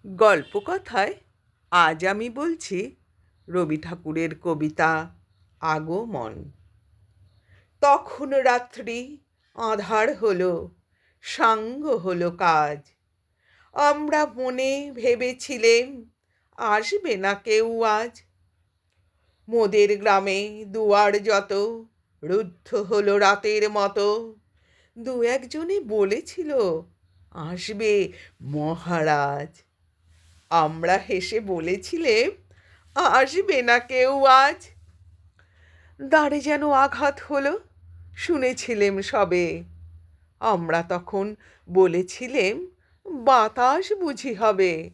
গল্পকথায় আজ আমি বলছি রবি ঠাকুরের কবিতা আগমন। তখন রাত্রি আঁধার হলো, সাঙ্গ হলো কাজ। আমরা মনে ভেবেছিলেম আসবে না কেউ আজ। মোদের গ্রামে দুয়ার যত রুদ্ধ হলো রাতের মতো। দু একজনে বলেছিল আসবে মহারাজ। আমরা হেসে বলেছিলেম আসবে না কেউ আজ। দাঁড়ে যেন আঘাত হলো, শুনেছিলেম সবে। আমরা তখন বলেছিলেম বাতাস বুঝি হবে।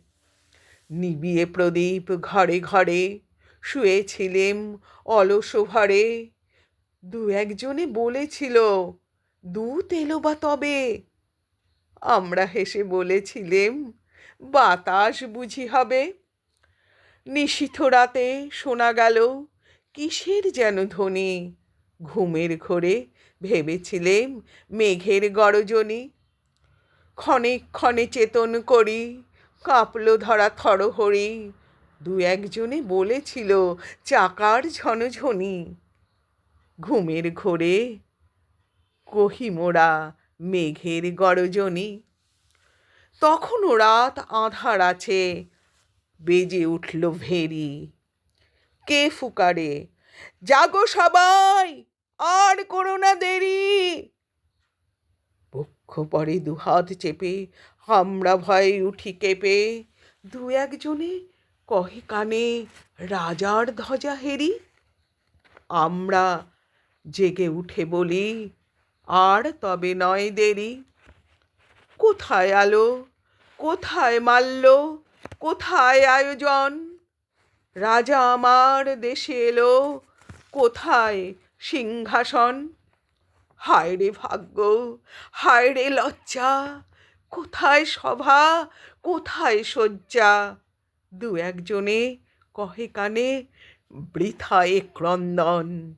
নিবিয়ে প্রদীপ ঘরে ঘরে শুয়েছিলেম অলস ভরে। দু একজনে বলেছিল দূত এলো বা তবে। আমরা হেসে বলেছিলেম বাতাস বুঝি হবে। নিশীথ রাতে শোনা গেল কিসের যেন ধ্বনি। ঘুমের ঘোরে ভেবেছিলেম মেঘের গর্জনি। ক্ষণে ক্ষণে চেতন করি কাঁপল ধরা থরহরি। দু একজনে বলেছিল চাকার ঝনঝনি। ঘুমের ঘোরে কহি মোরা মেঘের গর্জনি। তখনও রাত আঁধার আছে, বেজে উঠল ভেরি। কে ফুকারে জাগো সবাই, আর করো না দেরি। বক্ষ পরে দুহাত চেপে আমরা ভয়ে উঠি কেঁপে। দু একজনে কহে কানে রাজার ধ্বজা হেরি। আমরা জেগে উঠে বলি আর তবে নয় দেরি। কোথায় আলো, কোথায় মাল্য, কোথায় আয়োজন। রাজা আমার দেশে এলো, কোথায় সিংহাসন। হায় রে ভাগ্য, হায় রে লজ্জা, কোথায় সভা, কোথায় শয্যা। দু একজনে কহে কানে বৃথায় ক্রন্দন।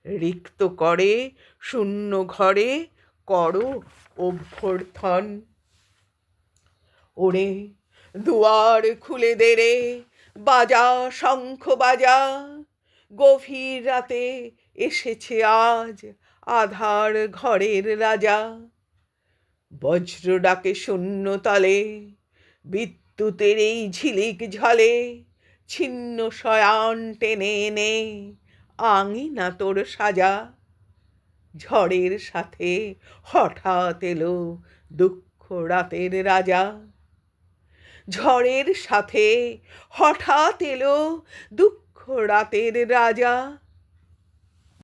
রিক্ত করে শূন্য ঘরে করো অভ্যর্থন। ওরে দুয়ার খুলে দে রে, বাজা শঙ্খ বাজা। গভীর রাতে এসেছে আজ আধার ঘরের রাজা। বজ্র ডাকে শূন্য তলে, বিদ্যুতের এই ঝিলিক ঝলে। ছিন্ন শয়ান টেনে এনে আঙিনা তোর সাজা। ঝড়ের সাথে হঠাৎ এলো দুঃখ রাতের রাজা। ঝড়ের সাথে হঠাৎ এলো দুঃখ রাতের রাজা।